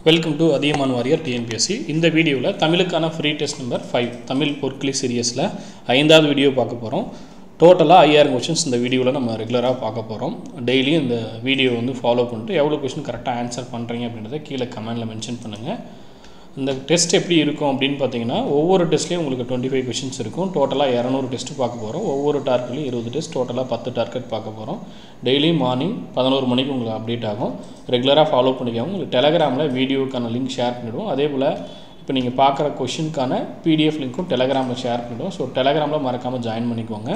Welcome to Athiyaman warrior TNPSC. இந்த வீடியோவில் தமிழுக்கான ஃப்ரீ டெஸ்ட் நம்பர் 5 தமிழ் பொற்களி சீரியஸில் 5வது வீடியோ பார்க்க போகிறோம். டோட்டலாக 5000 கொஷின்ஸ் இந்த வீடியோவில் நம்ம ரெகுலராக பார்க்க போகிறோம். டெய்லியும் இந்த வீடியோ ஃபாலோ பண்ணிட்டு எவ்வளோ கொஷின் கரெக்டாக ஆன்சர் பண்ணுறீங்க அப்படின்றத கீழே கமெண்டில் மென்ஷன் பண்ணுங்கள். இந்த டெஸ்ட் எப்படி இருக்கும் அப்படின்னு பார்த்தீங்கன்னா, ஒவ்வொரு டெஸ்ட்லேயும் உங்களுக்கு 25 கொஷின்ஸ் இருக்கும். டோட்டலாக 200 டெஸ்ட்டு பார்க்க போகிறோம். ஒவ்வொரு டார்கெட்லையும் 20 டெஸ்ட், டோட்டலாக 10 டார்கெட் பார்க்க போகிறோம். டெய்லியும் மார்னிங் 11 மணிக்கு உங்களுக்கு அப்டேட் ஆகும். ரெகுலராக ஃபாலோ பண்ணிக்கோங்க. உங்களுக்கு டெலகிராமில் வீடியோக்கான லிங்க் ஷேர் பண்ணிவிடுவோம். அதே போல் இப்போ நீங்கள் பார்க்குற கொஷினுக்கான பிடிஎஃப் லிங்க்கும் டெலகிராமில் ஷேர் பண்ணிவிடுவோம். ஸோ டெலகிராமில் மறக்காமல் ஜாயின் பண்ணிக்கோங்க.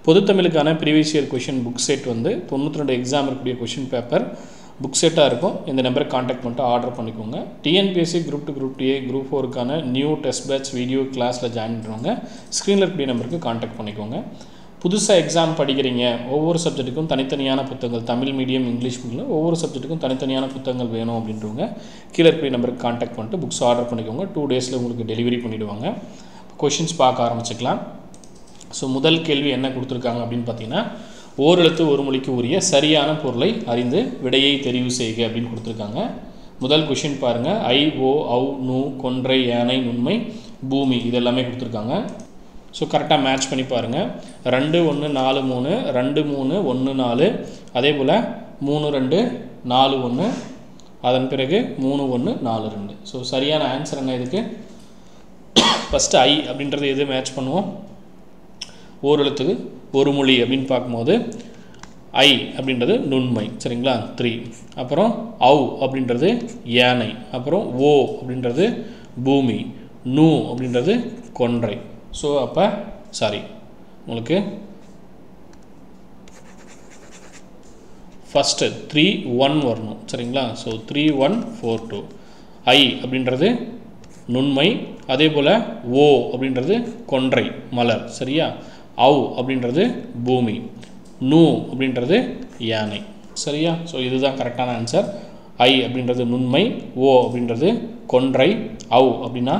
பொதுத்தமிழுக்கான previous year question book set 92 exam இருக்கக்கூடிய கொஷின் பேப்பர் புக் செட்டாக இருக்கும். இந்த நம்பருக்கு காண்டாக்ட் பண்ணிட்டு ஆர்டர் பண்ணிக்கோங்க. TNPSC group 2 group DA group 4க்கான நியூ டெஸ்ட் பேட்ச் வீடியோ கிளாஸில் ஜாயின் பண்ணுறவங்க ஸ்க்ரீனில் இருக்கக்கூடிய நம்பருக்கு காண்டாக்ட் பண்ணிக்கோங்க. புதுசாக எக்ஸாம் படிக்கிறீங்க, ஒவ்வொரு சப்ஜெக்ட்டுக்கும் தனித்தனியான புத்தகங்கள், தமிழ் மீடியம் இங்கிலீஷ் மீடியம் ஒவ்வொரு சப்ஜெக்ட்டுக்கும் தனித்தனியான புத்தகங்கள் வேணும் அப்படின்றவங்க கீழே இருக்கக்கூடிய நம்பருக்கு காண்டாக்ட் பண்ணிட்டு புக்ஸ் ஆர்டர் பண்ணிக்கோங்க. 2 டேஸில் உங்களுக்கு டெலிவரி பண்ணிவிடுவாங்க. கொஷின்ஸ் பார்க்க ஆரம்பிச்சுக்கலாம். ஸோ முதல் கேள்வி என்ன கொடுத்துருக்காங்க அப்படின்னு பார்த்தீங்கன்னா, ஓரெழுத்து ஒரு மொழிக்கு உரிய சரியான பொருளை அறிந்து விடையை தெரிவு செய்க அப்படின்னு கொடுத்துருக்காங்க. முதல் கொஷின் பாருங்கள். ஐ, ஓ, ஔ, நு, கொன்றை, யானை, நுண்மை, பூமி இதெல்லாமே கொடுத்துருக்காங்க. ஸோ கரெக்டாக மேட்ச் பண்ணி பாருங்கள். 2 1 4 3 2 3 1 4 அதே போல் 3 2 4 1 அதன் பிறகு 3 1 4 2. ஸோ சரியான ஆன்சர் என்ன இதுக்கு? ஃபஸ்ட்டு ஐ அப்படின்றது எது மேட்ச் பண்ணுவோம்? ஓரெழுத்துக்கு ஒரு மொழி அப்படின்னு பார்க்கும்போது ஐ அப்படின்றது நுண்மை, சரிங்களா? 3. அப்புறம் ஔ அப்படின்றது யானை, அப்புறம் ஓ அப்படின்றது பூமி, நு அப்படின்றது கொன்றை. ஸோ அப்போ உங்களுக்கு ஃபஸ்ட்டு 3 1 வரணும், சரிங்களா? ஸோ 3 1 4 2. ஐ அப்படின்றது நுண்மை, அதே போல் ஓ அப்படின்றது கொன்றை மலர், சரியா? ஔ அப்படின்றது பூமி, நு அப்படின்றது யானை, சரியா? ஸோ இதுதான் கரெக்டான ஆன்சர். ஐ அப்படின்றது நுண்மை, ஓ அப்படின்றது கொன்றை, ஔ அப்படின்னா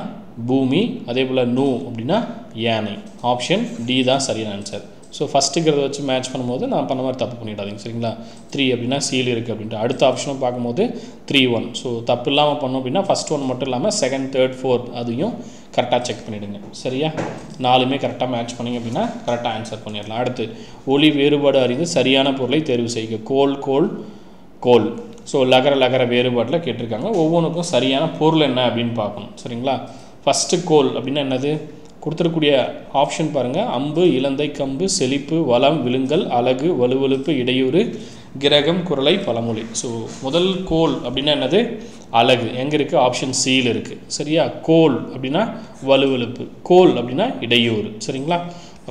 பூமி, அதே போல் நு அப்படின்னா யானை. ஆப்ஷன் டி தான் சரியான ஆன்சர். ஸோ ஃபஸ்ட்டுங்கிறத வச்சு மேட்ச் பண்ணும்போது நான் பண்ண மாதிரி தப்பு பண்ணிடாதீங்க, சரிங்களா? 3 அப்படின்னா சீல் இருக்குது அப்படின்ட்டு. அடுத்த ஆப்ஷனும் பார்க்கும்போது 3 1. ஸோ தப்பு இல்லாமல் பண்ணோம் அப்படின்னா ஃபஸ்ட் 1 மட்டும் இல்லாமல் 2nd 3rd 4th அதையும் கரெக்டாக செக் பண்ணிவிடுங்க, சரியா? 4மே கரெக்டாக மேட்ச் பண்ணிங்க அப்படின்னா கரெக்டாக ஆன்சர் பண்ணிடலாம். அடுத்து ஒலி வேறுபாடு அறிந்து சரியான பொருளை தேர்வு செய்க. கோல் கோல் கோல். ஸோ லகர வேறுபாட்டில் கேட்டிருக்காங்க. ஒவ்வொன்றுக்கும் சரியான பொருள் என்ன அப்படின்னு பார்க்கணும், சரிங்களா? ஃபஸ்ட்டு கோல் அப்படின்னா என்னது? கொடுத்துருக்கூடிய ஆப்ஷன் பாருங்கள். அம்பு, இலந்தை, கம்பு, செழிப்பு, வளம், விழுங்கல், அழகு, வலுவழுப்பு, இடையூறு, கிரகம், குரலை, பழமொழி. ஸோ முதல் கோல் அப்படின்னா என்னது? அழகு. எங்கே இருக்குது? ஆப்ஷன் சியில் இருக்குது, சரியா? கோல் அப்படின்னா வலுவழுப்பு, கோல் அப்படின்னா இடையூறு, சரிங்களா?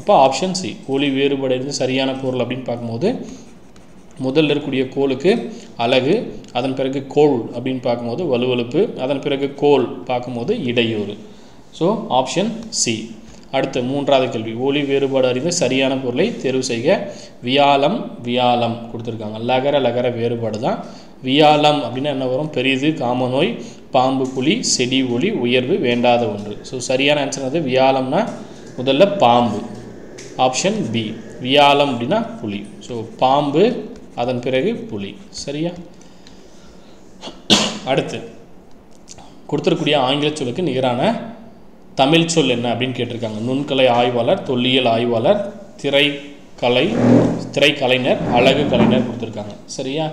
அப்போ ஆப்ஷன் சி ஒலி வேறுபாடு சரியான பொருள் அப்படின்னு பார்க்கும்போது முதல்ல இருக்கக்கூடிய கோலுக்கு அழகு, அதன் பிறகு கோல் அப்படின்னு பார்க்கும்போது வலுவழுப்பு, அதன் பிறகு கோல் பார்க்கும்போது இடையூறு. So option C. அடுத்து 3வது கேள்வி. ஒலி வேறுபாடு அறிந்து சரியான பொருளை தேர்வு செய்க. வியாழம் வியாழம் கொடுத்துருக்காங்க. லகர வேறுபாடு தான். வியாழம் அப்படின்னா என்ன வரும்? பெரிது, காமநோய், பாம்பு, புலி, செடி, ஒளி, உயர்வு, வேண்டாத ஒன்று. ஸோ சரியான ஆன்சர் அது வியாழம்னா முதல்ல பாம்பு, ஆப்ஷன் பி. வியாழம் அப்படின்னா புலி, ஸோ பாம்பு அதன் பிறகு புலி, சரியா? அடுத்து கொடுத்துருக்கூடிய ஆங்கில சொல்லுக்கு நிகரான தமிழ் சொல் என்ன அப்படின்னு கேட்டிருக்காங்க. நுண்கலை ஆய்வாளர், தொல்லியல் ஆய்வாளர், திரைக்கலைஞர், அழகு கலைஞர் கொடுத்துருக்காங்க, சரியா?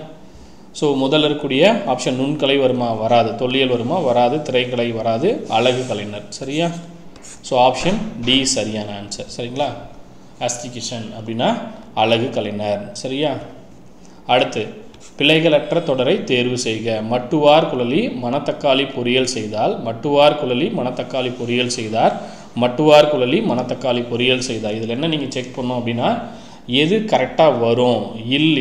ஸோ முதல்ல இருக்கக்கூடிய ஆப்ஷன் நுண்கலை வருமா? வராது. தொல்லியல் வருமா? வராது. திரைக்கலை வராது. அழகு கலைஞர், சரியா? ஸோ ஆப்ஷன் டி சரியான ஆன்சர், சரிங்களா? அஸ்டிகிஷன் அப்படின்னா அழகு கலைஞர், சரியா? அடுத்து பிழைகளற்ற தொடரை தேர்வு செய்க. மட்டுவார் குழலி மணத்தக்காளி பொரியல் செய்தால், மட்டுவார் குழலி மணத்தக்காளி பொரியல் செய்தார், மட்டுவார் குழலி மணத்தக்காளி பொரியல் செய்தார். இதில் என்ன நீங்கள் செக் பண்ணோம் அப்படின்னா எது கரெக்டாக வரும்,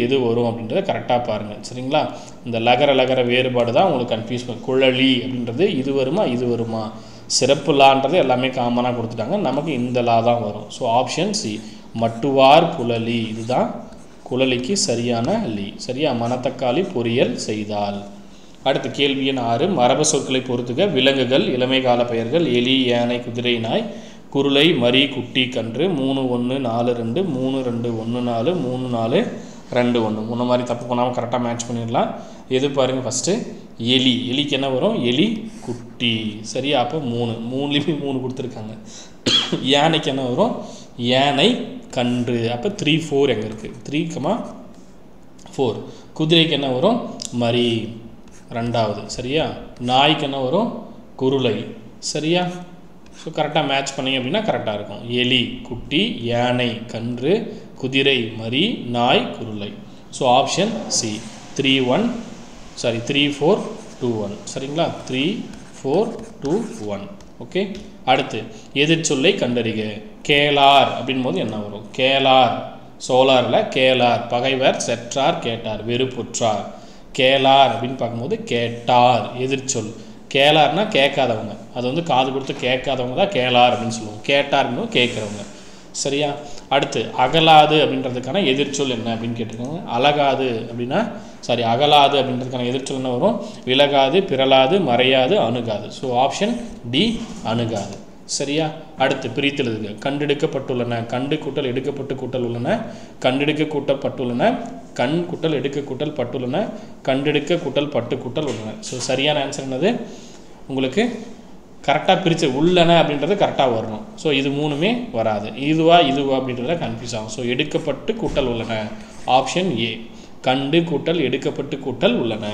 எது வரும் அப்படின்றத கரெக்டாக பாருங்கள், சரிங்களா? இந்த லகர வேறுபாடு தான் உங்களுக்கு கன்ஃபியூஸ் பண்ணும். குழலி அப்படின்றது இது வருமா? சிறப்பு லான்றது எல்லாமே காமனாக கொடுத்துட்டாங்க. நமக்கு இந்த லா தான் வரும். ஸோ ஆப்ஷன் சி மட்டுவார் குழலி இதுதான் குழலிக்கு சரியான லீ, சரியா? மணத்தக்காளி பொரியல் செய்தால். அடுத்து கேள்வி எண் 6. மரபு சொற்களை பொறுத்துக. விலங்குகள், இளமை கால பெயர்கள், எலி, யானை, குதிரை, நாய், குருளை, மரி, குட்டி, கன்று. 3 1 4 2 3 2 1 4 3 4 2 1 முன்ன மாதிரி தப்பு பண்ணாமல் கரெக்டாக மேட்ச் பண்ணிடலாம். எது பாருங்கள் ஃபஸ்ட்டு எலி. எலிக்கு என்ன வரும்? எலி குட்டி. சரியா? அப்போ 3 3லேயுமே 3 கொடுத்துருக்காங்க. யானைக்கு என்ன வரும்? யானை கன்று. அப்போ 3 4 எங்கே இருக்குது? 3, 4. குதிரைக்கு என்ன வரும்? மரி 2வது. சரியா? நாய்க்கு என்ன வரும்? குருளை. சரியா? ஸோ கரெக்டாக மேட்ச் பண்ணிங்க அப்படின்னா கரெக்டாக இருக்கும். எலி குட்டி, யானை கன்று, குதிரை மரி, நாய் குருளை. So option C 3 4 2 1. சரிங்களா? 3 4 2 1. ஓகே. அடுத்து எதிர்ச்சொல்லை கண்டறிக. கேளார் அப்படின் போது என்ன வரும்? கேளார். சோலாரில் கேளார். பகைவர், செற்றார், கேட்டார், வெறுப்புற்றார். கேளார் அப்படின்னு பார்க்கும்போது கேட்டார் எதிர்ச்சொல். கேளார்னா கேட்காதவங்க, அது வந்து காது கொடுத்து கேட்காதவங்க தான் கேளார் அப்படின்னு சொல்லுவோம். கேட்டார்னு கேட்குறவங்க. சரியா? அடுத்து அகலாது அப்படின்றதுக்கான எதிர்ச்சொல் என்ன அப்படின்னு கேட்டிருக்காங்க. அழகாது அப்படின்னா அகலாது அப்படின்றதுக்கான எதிர்ச்சொல் என்ன வரும்? விலகாது, பிறலாது, மறையாது, அணுகாது. ஸோ ஆப்ஷன் டி அணுகாது. சரியா? அடுத்து பிரித்தெழுதுக. கண்டெடுக்கப்பட்டுள்ளன. கண்டு கூட்டல் எடுக்கப்பட்டு கூட்டல் உள்ளன. கண்டெடுக்க கூட்டப்பட்டுள்ளன. கண் கூட்டல் எடுக்க கூட்டல் பட்டுள்ளன. கண்டெடுக்க கூட்டல் பட்டு கூட்டல் உள்ளன. ஸோ சரியான ஆன்சர் என்னது? உங்களுக்கு கரெக்டாக பிரித்து உள்ளன அப்படின்றது கரெக்டாக வரணும். ஸோ இது 3மே வராது. இதுவா அப்படின்றத கன்ஃபியூஸ் ஆகும். ஸோ எடுக்கப்பட்டு கூட்டல் உள்ளன. ஆப்ஷன் ஏ கண்டு கூட்டல் எடுக்கப்பட்டு கூட்டல் உள்ளன.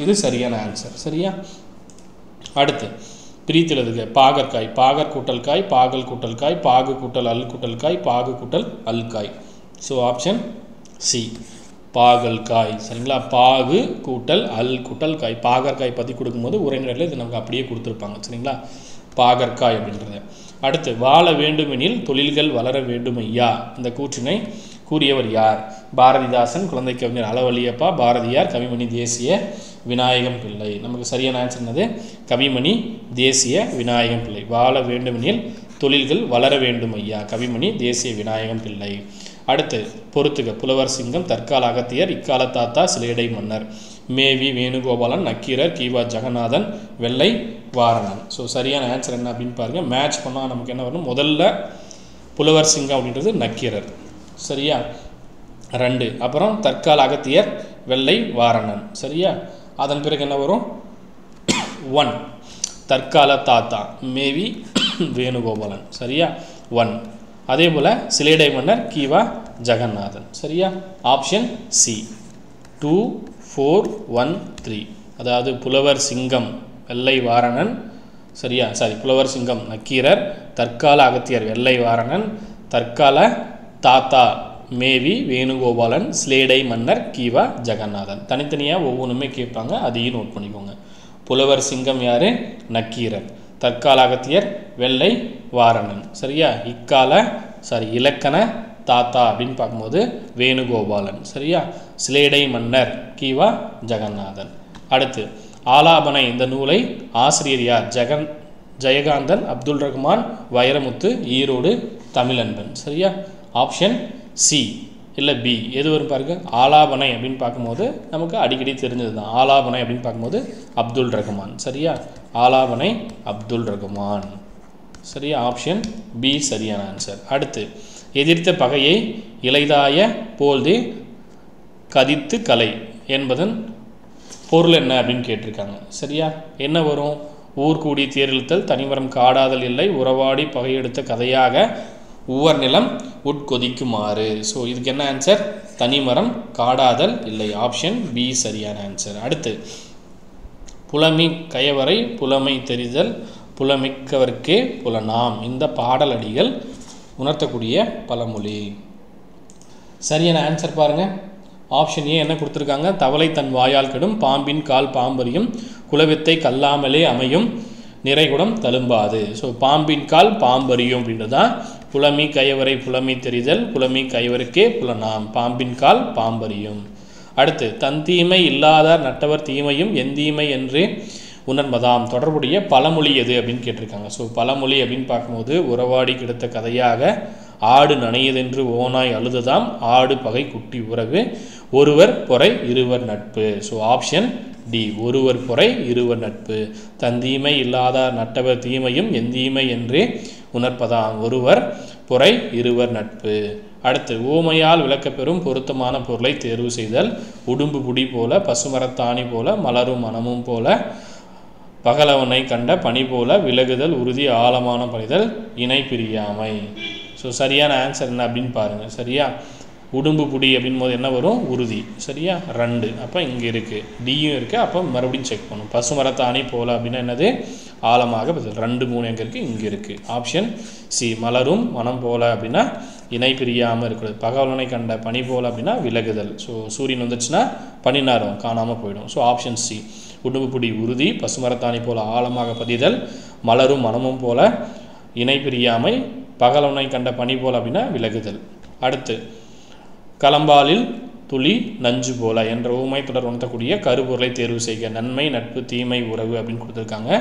இது சரியான ஆன்சர். சரியா? அடுத்து பிரித்தெழுதுக. பாகற்காய். பாகர் கூட்டல் காய், பாகல் கூட்டல் காய், பாகு கூட்டல் அல் கூட்டல் காய், பாகு கூட்டல் அல்காய். ஸோ ஆப்ஷன் சி பாகல்காய். சரிங்களா? பாகு கூட்டல் அல் கூட்டல் காய். பாகற்காய் பற்றி கொடுக்கும்போது உரைநடையில் இது நமக்கு அப்படியே கொடுத்துருப்பாங்க. சரிங்களா? பாகற்காய் அப்படின்றது. அடுத்து வாழ வேண்டுமெனில் தொழில்கள் வளர வேண்டும் ஐயா. இந்த கூற்றினை கூறியவர் யார்? பாரதிதாசன், குழந்தை கவிஞர் அளவலியப்பா, பாரதியார், கவிமணி தேசிய விநாயகம் பிள்ளை. நமக்கு சரியான ஆன்சர் என்னது? கவிமணி தேசிய விநாயகம் பிள்ளை. வாழ வேண்டுமெனில் தொழில்கள் வளர வேண்டும் ஐயா, கவிமணி தேசிய விநாயகம் பிள்ளை. அடுத்து பொறுத்துக. புலவர் சிங்கம், தற்கால அகத்தியர், இக்கால தாத்தா, சிலேடை மன்னர். மேவி வேணுகோபாலன், நக்கீரர், கீவா ஜெகநாதன், வெள்ளை வாரணன். ஸோ சரியான ஆன்சர் என்ன அப்படின்னு பாருங்கள். மேட்ச் பண்ணால் நமக்கு என்ன வரும்? முதல்ல புலவர் சிங்கம் அப்படின்றது நக்கீரர். சரியா? 2. அப்புறம் தற்கால அகத்தியர், வெள்ளை வாரணன். சரியா? அதன் பிறகு என்ன வரும்? 1 தற்கால தாத்தா, மேவி வேணுகோபாலன். சரியா? 1. அதே போல் சிலேடை மன்னர், கீவா ஜெகநாதன். சரியா? Option C 2 4 1 3. அதாவது புலவர் சிங்கம் வெள்ளை வாரணன். சரியா? புலவர் சிங்கம் நக்கீரர், தற்கால அகத்தியர் வெள்ளை வாரணன், தற்கால தாத்தா மேவி வேணுகோபாலன், சிலேடை மன்னர் கீவா ஜெகநாதன். தனித்தனியாக ஒவ்வொன்றுமே கேட்பாங்க, அதையும் நோட் பண்ணிக்கோங்க. புலவர் சிங்கம் யார்? நக்கீரர். தற்கால அகத்தியர் வெள்ளை வாரணன். சரியா? இலக்கண தாத்தா அப்படின்னு பார்க்கும்போது வேணுகோபாலன். சரியா? சிலேடை மன்னர் கீவா ஜெகநாதன். அடுத்து ஆலாபனை. இந்த நூலை ஆசிரியர் யார்? ஜெயகாந்தன், அப்துல் ரஹ்மான், வைரமுத்து, ஈரோடு தமிழன்பன். சரியா? ஆப்ஷன் சி இல்லை பி எது வரும் பாருங்க. ஆலாபனை அப்படின்னு பார்க்கும்போது நமக்கு அடிக்கடி தெரிஞ்சது தான். ஆலாபனை அப்படின்னு பார்க்கும்போது அப்துல் ரஹ்மான். சரியா? ஆலாபனை அப்துல் ரஹ்மான். சரியா? ஆப்ஷன் பி சரியான ஆன்சர். அடுத்து எதிர்த்த பகையை இளைதாய போல்து கதித்து கலை என்பதன் பொருள் என்ன அப்படின்னு கேட்டிருக்காங்க. சரியா? என்ன வரும்? ஊர் கூடி தேரிழுத்தல், தனிமரம் காடாதல் இல்லை, உறவாடி பகையெடுத்த கதையாக உவர் நிலம் உட்கொதிக்குமாறு. ஸோ இதுக்கு என்ன ஆன்சர்? தனிமரம் காடாதல் இல்லை. ஆப்ஷன் பி சரியான ஆன்சர். அடுத்து புலமி கயவரை புலமை தெரிதல், புலமிக்கவர்க்கே புலனாம். இந்த பாடலடிகள் உணர்த்தக்கூடிய பழமொழி. சரியான ஆன்சர் பாருங்கள். ஆப்ஷன் ஏ என்ன கொடுத்துருக்காங்க? தவளை தன் வாயால் கெடும், பாம்பின் கால் பாம்பறியும், குலவித்தை கல்லாமலே அமையும், நிறைகுடம் தழும்பாது. ஸோ பாம்பின் கால் பாம்பறியும் அப்படின்றது தான் புலமி கயவரை புலமை தெரிதல், புலமி கயவருக்கே புலனாம், பாம்பின் கால் பாம்பறியும். அடுத்து தன் தீமை இல்லாதார் நட்டவர் தீமையும் எந்தீமை என்று உணர்மதாம். தொடர்புடைய பழமொழி எது அப்படின்னு கேட்டிருக்காங்க. ஸோ பழமொழி அப்படின்னு பார்க்கும்போது உறவாடி கிடைத்த கதையாக ஆடு நனையதென்று ஓனாய் அழுததாம், ஆடு பகை குட்டி உறவு, ஒருவர் பொறை இருவர் நட்பு. ஸோ ஆப்ஷன் டி ஒருவர் பொறை இருவர் நட்பு. தந்தீமை இல்லாதார் நட்டவர் தீமையும் எந்தீமை என்றே உணர்ப்பதாம், ஒருவர் பொறை இருவர் நட்பு. அடுத்து ஊமையால் விளக்கப்பெறும் பொருத்தமான பொருளை தேர்வு செய்தல். உடும்பு புடி போல, பசுமரத்தாணி போல, மலரும் மனமும் போல, பகலவனை கண்ட பனி போல, விலகுதல், உறுதி, ஆழமான பணிதல், இணை பிரியாமை. ஸோ சரியான ஆன்சர் என்ன அப்படின்னு பாருங்கள். சரியா, உடும்பு புடி அப்படின் போது என்ன வரும்? உறுதி. சரியா, 2. அப்போ இங்கே இருக்குது, டியும் இருக்குது. அப்போ மறுபடியும் செக் பண்ணணும். பசுமரத்தாணி போல அப்படின்னா என்னது? ஆழமாக பதில். 2, 3 எங்கே இருக்குது? இங்கே இருக்குது. Option C. மலரும் மனம் போல அப்படின்னா இணை பிரியாமல் இருக்கிறது. பகவலனை கண்ட பனி போல அப்படின்னா விலகுதல். ஸோ சூரியன் வந்துச்சுன்னா பனி நேரம் காணாமல் போயிடும். So option C. உடும்பு புடி உறுதி, பசுமரத்தாணி போல ஆழமாக பதிதல், மலரும் மனமும் போல இணை பிரியாமை, பகலவனை கண்ட பனி போல அப்படின்னா விலகுதல். அடுத்து களம்பாலில் துளி நஞ்சு போல என்ற ஊமை தொடர் உணர்த்தக்கூடிய கருப்பொருளை தேர்வு செய்க. நன்மை, நட்பு, தீமை, உறவு அப்படின்னு கொடுத்துருக்காங்க.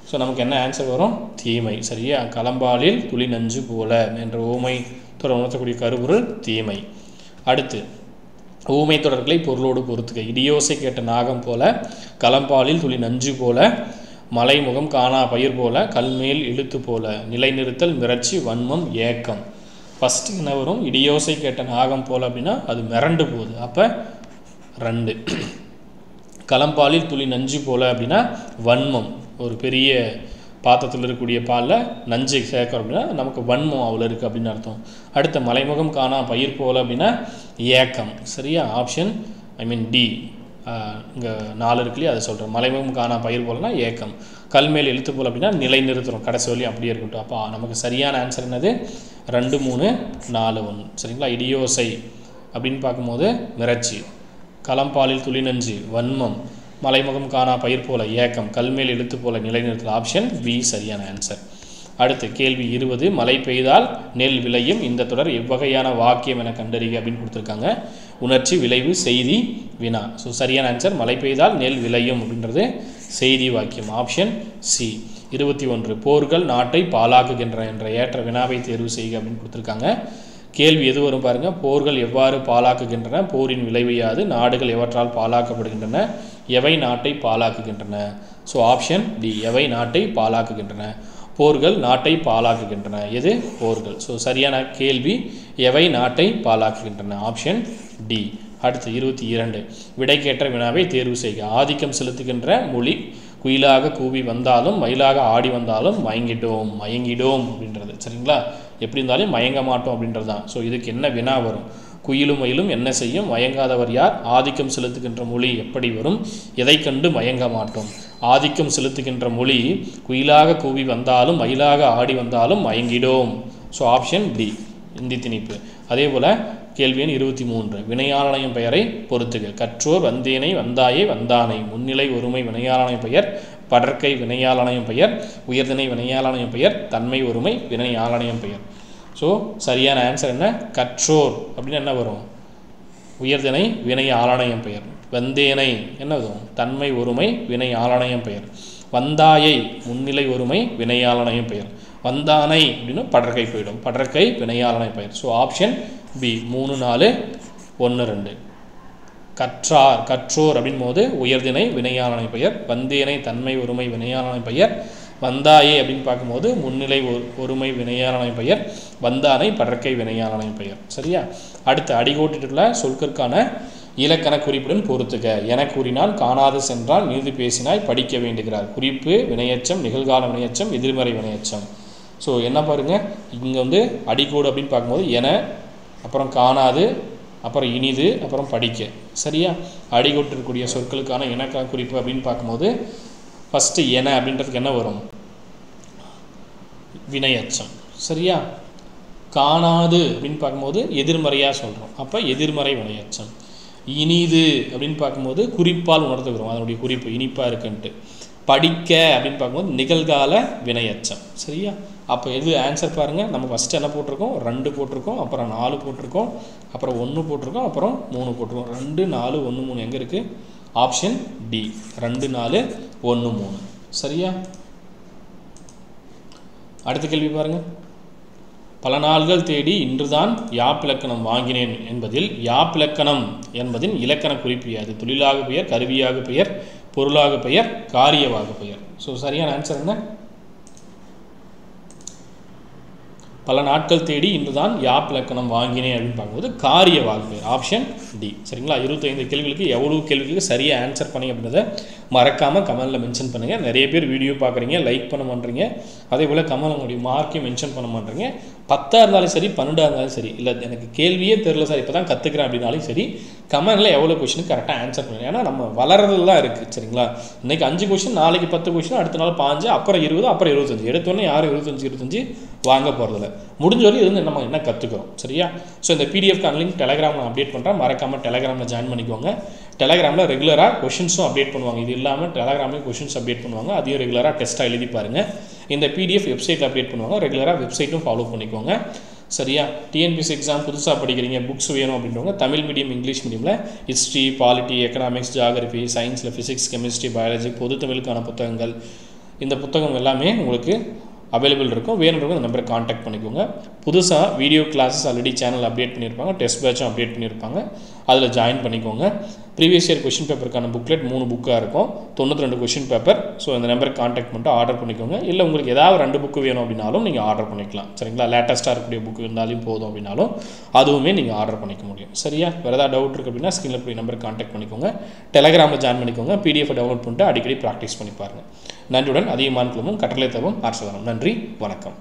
ஸோ நமக்கு என்ன ஆன்சர் வரும்? தீமை. சரியா, களம்பாலில் துளி நஞ்சு போல என்ற ஊமை தொடர் உணர்த்தக்கூடிய கருப்பொருள் தீமை. அடுத்து ஊமை தொடர்களை பொருளோடு பொறுத்துக்க. இடியோசை கேட்ட நாகம் போல, களம்பாலில் துளி நஞ்சு போல, மலைமுகம் காணா பயிர் போல, கல்மேல் இழுத்து போல, நிலைநிறுத்தல், மிரட்சி, வன்மம், ஏக்கம். ஃபஸ்ட்டு என்ன வரும்? இடியோசை கேட்ட நாகம் போல் அப்படின்னா அது மிரண்டு போகுது. அப்போ 2. களம்பாலில் துளி நஞ்சு போல் அப்படின்னா வன்மம். ஒரு பெரிய பாத்திரத்தில் இருக்கக்கூடிய பாலில் நஞ்சு சேர்க்கிறோம் அப்படின்னா நமக்கு வன்மம் அவ்வளோ இருக்குது அப்படின்னு அர்த்தம். அடுத்த மலைமுகம் காணா பயிர் போல் அப்படின்னா ஏக்கம். சரியா, ஆப்ஷன் டி. இங்கே 4 இருக்குல்லையே, அதை சொல்கிறேன். மலைமுகம் காணா பயிர் போலனா ஏக்கம். கல்மேல் எழுத்து போல் அப்படின்னா நிலை நிறுத்துகிறோம், கடைசி வரையும் அப்படியே இருக்கட்டும். அப்போ நமக்கு சரியான ஆன்சர் என்னது? 2, 3, 4, 1. சரிங்களா, இடியோசை அப்படின்னு பார்க்கும்போது மிரட்சி, களம்பாலில் துளி நஞ்சு வன்மம், மலைமுகம் காணா பயிர் போல ஏக்கம், கல்மேல் எழுத்து போல நிலைநிறுத்தல். ஆப்ஷன் பி சரியான ஆன்சர். அடுத்து கேள்வி 20. மழை பெய்தால் நெல் விளையும். இந்த தொடர் எவ்வகையான வாக்கியம் என கண்டறிக அப்படின்னு கொடுத்துருக்காங்க. உணர்ச்சி, விளைவு, செய்தி, வினா. ஸோ சரியான ஆன்சர் மழை பெய்தால் நெல் விளையும் அப்படின்றது செய்தி வாக்கியம். Option C. 21. போர்கள் நாட்டை பாழாக்குகின்றன என்ற ஏற்ற வினாவை தேர்வு செய்க அப்படின்னு கொடுத்துருக்காங்க. கேள்வி எது வரும் பாருங்கள். போர்கள் எவ்வாறு பாழாக்குகின்றன? போரின் விளைவு யாது? நாடுகள் எவற்றால் பாழாக்கப்படுகின்றன? எவை நாட்டை பாழாக்குகின்றன? So option D. எவை நாட்டை பாழாக்குகின்றன? போர்கள் நாட்டை பாழாக்குகின்றன. எது? போர்கள். ஸோ சரியான கேள்வி எவை நாட்டை பாழாக்குகின்றன? Option D. அடுத்து 22. விடைக்கேற்ற வினாவை தேர்வு செய்க. ஆதிக்கம் செலுத்துகின்ற மொழி குயிலாக கூவி வந்தாலும் மயிலாக ஆடி வந்தாலும் மயங்கிட்டோம் அப்படின்றது. சரிங்களா, எப்படி இருந்தாலும் மயங்க மாட்டோம் அப்படின்றது தான். ஸோ இதுக்கு என்ன வினா வரும்? குயிலும் மயிலும் என்ன செய்யும்? மயங்காதவர் யார்? ஆதிக்கம் செலுத்துகின்ற மொழி எப்படி வரும்? எதை கண்டு மயங்க மாட்டோம்? ஆதிக்கம் செலுத்துகின்ற மொழி குயிலாக கூவி வந்தாலும் மயிலாக ஆடி வந்தாலும் மயங்கிடோம். So option D. இந்தி திணிப்பு. அதே போல் கேள்வி எண் 23. வினையாளனையும் பெயரை பொறுத்துக. கற்றோர் வந்தேனை வந்தாயே வந்தானை. முன்னிலை ஒருமை வினையாளனையும் பெயர், படற்கை வினையாளனையும் பெயர், உயர்திணை வினையாளனையும் பெயர், தன்மை ஒருமை வினையாளனையும் பெயர். ஸோ சரியான ஆன்சர் என்ன? கற்றோர் அப்படின்னு என்ன வரும்? உயர்திணை வினை ஆளனையும் பெயர். வந்தேனை என்ன வரும்? தன்மை ஒருமை வினை ஆளனையும் பெயர். வந்தாயை முன்னிலை ஒருமை வினையாளனையும் பெயர். வந்தானை அப்படின்னு படற்கை போயிடும், படற்கை வினையாளனை பெயர். So option B. 3, 4, 1, 2. கற்றார் கற்றோர் அப்படின் போது உயர்திணை வினையாளனை பெயர், வந்தேனை தன்மை ஒருமை வினையாளனை பெயர், வந்தாயே அப்படின்னு பார்க்கும்போது முன்னிலை ஒருமை வினையாளனை பெயர், வந்தானை படற்கை வினையாளனை பெயர். சரியா, அடுத்து அடிகோட்டிட்டுள்ள சொற்களுக்கான இலக்கண குறிப்புடன் பொறுத்துக. என கூறினால், காணாது சென்றால், நீதி பேசினாய், படிக்க வேண்டுகிறார். குறிப்பு வினையச்சம், நிகழ்கால வினையச்சம், எதிர்மறை வினையச்சம். ஸோ என்ன பாருங்கள், இங்கே வந்து அடிக்கோடு அப்படின்னு பார்க்கும்போது என, அப்புறம் காணாது, அப்புறம் இனிது, அப்புறம் படிக்க. சரியா, அடிகோட்டிருக்கக்கூடிய சொற்களுக்கான இலக்கண குறிப்பு அப்படின்னு பார்க்கும்போது ஃபஸ்ட்டு என அப்படின்றதுக்கு என்ன வரும்? வினையச்சம். சரியா, காணாது அப்படின்னு பார்க்கும்போது எதிர்மறையாக சொல்கிறோம், அப்போ எதிர்மறை வினையச்சம். இனிது அப்படின்னு பார்க்கும்போது குறிப்பால் உணர்த்துக்கிறோம், அதனுடைய குறிப்பு இனிப்பாக இருக்குன்ட்டு. படிக்க அப்படின்னு பார்க்கும்போது நிகழ்கால வினையச்சம். சரியா, அப்போ எது ஆன்சர் பாருங்கள். நம்ம ஃபஸ்ட்டு என்ன போட்டிருக்கோம்? 2 போட்டிருக்கோம், அப்புறம் 4 போட்டிருக்கோம், அப்புறம் 1 போட்டிருக்கோம், அப்புறம் 3 போட்டிருக்கோம். 2, 4, 1, 3 எங்கே இருக்குது? Option D. 2, 4, 1, 3. சரியா, அடுத்த கேள்வி பாருங்கள். பல நாள்கள் தேடி இன்றுதான் யாப்பிலக்கணம் வாங்கினேன் என்பதில் யாப்பிலக்கணம் என்பதின் இலக்கண குறிப்பு அது தொழிலாக பெயர், கருவியாக பெயர், பொருளாக பெயர், காரியவாக பெயர். ஸோ சரியான ஆன்சர் என்ன? பல நாட்கள் தேடி இன்றுதான் யாப் இலக்கணம் வாங்கினேன் அப்படின்னு பார்க்கும்போது காரிய வாழ்க்கை ஆப்ஷன் டி. சரிங்களா? 25 கேள்விகளுக்கு எவ்வளோ கேள்விகளுக்கு சரியாக ஆன்சர் பண்ணி அப்படின்றத மறக்காமல் கமெண்டில் மென்ஷன் பண்ணுங்கள். நிறைய பேர் வீடியோ பார்க்குறீங்க, லைக் பண்ண மாட்டீங்க, அதே போல் கமெண்ட் உங்களுடைய மார்க்கையும் மென்ஷன் பண்ண மாட்டீங்க. 10ஆக இருந்தாலும் சரி, 12ஆக இருந்தாலும் சரி, இல்லை எனக்கு கேள்வியே தெரில சார் இப்போ தான் கற்றுக்கிறேன் அப்படின்னாலும் சரி, கமெண்டில் எவ்வளோ கொஷினுக்கு கரெக்டாக ஆன்சர் பண்ணுங்க. ஏன்னா நம்ம வளர்றது தான் இருக்குது. சரிங்களா? இன்றைக்கி 5 கொஷின், நாளைக்கு 10 கொஷின், அடுத்த நாள் 5, அப்புறம் 20, அப்புறம் 25. எடுத்தோன்னே யாரும் 25 வாங்க போகிறதில்ல. முடிஞ்ச வரையும் இது நம்ம என்ன கற்றுக்கிறோம். சரியா? ஸோ இந்த பிடிஎஃப் அன்லிங்க் டெலகிராமில் அப்டேட் பண்ணுறேன். மறக்காமல் டெலகிராமில் ஜாயின் பண்ணிக்கோங்க. டெலகிராமில் ரெகுலராக கொஷின்ஸும் அப்டேட் பண்ணுவாங்க. இது இல்லாமல் டெலகிராமில் கொஷின்ஸ் அப்டேட் பண்ணுவாங்க. அதையும் ரெகுலராக டெஸ்ட்டாக எழுதி பாருங்கள். இந்த பிடிஎஃப் வெப்சைட்டில் அப்டேட் பண்ணுவாங்க. ரெகுலராக வெப்சைட்டும் ஃபாலோ பண்ணிக்கோங்க. சரியா? டிஎன்பிஎஸ்சி எக்ஸாம் புதுசாக படிக்கிறீங்க, புக்ஸ் வேணும் அப்படின்றவங்க தமிழ் மீடியம், இங்கிலீஷ் மீடியமில் ஹிஸ்ட்ரி, பாலிட்டி, எக்கனாமிக்ஸ், ஜியாகிரஃபி, சயின்ஸில் ஃபிசிக்ஸ், கெமிஸ்ட்ரி, பயாலஜி, பொது தமிழுக்கான புத்தகங்கள், இந்த புத்தகம் எல்லாமே உங்களுக்கு அவைலபிள் இருக்கும். வேணுன்றவங்க இந்த நம்பரை காண்டாக்ட் பண்ணிக்கோங்க. புதுசாக video classes already channel update பண்ணியிருப்பாங்க, டெஸ்ட் பேட்சும் அப்டேட் பண்ணியிருப்பாங்க. அதில் ஜாயின் பண்ணிக்கோங்க. ப்ரீவியஸ் இயர் கொஷின் பேப்பருக்கான புக்லெட் 3 புக்காக இருக்கும், 92 கொஷின் பேப்பர். ஸோ இந்த நம்பருக்கு காண்டாக்ட் பண்ணிட்டு ஆர்டர் பண்ணிக்கோங்க. இல்லை உங்களுக்கு ஏதாவது 2 புக்கு வேணும் அப்படின்னாலும் நீங்கள் ஆர்டர் பண்ணிக்கலாம். சரிங்களா? லேட்டஸ்ட்டாக இருக்கக்கூடிய புக்கு இருந்தாலும் போதும் அப்படின்னாலும் அதுவுமே நீங்கள் ஆர்டர் பண்ணிக்க முடியும். சரியா? வேறு ஏதாவது டவுட் இருக்குது அப்படின்னா ஸ்க்ரீனில் இருக்கக்கூடிய நம்பருக்கு காண்டாக்ட் பண்ணிக்கோங்க. டெலகிராமில் ஜாயின் பண்ணிக்கோங்க. பிடிஎஃப் டவுன்லோட் பண்ணிட்டு அடிக்கடி ப்ராக்டிஸ் பண்ணி பாருங்கள். நன்றியுடன் அதிகமான குழுமம் கட்டளை தவும் ஆர்சவரம். நன்றி, வணக்கம்.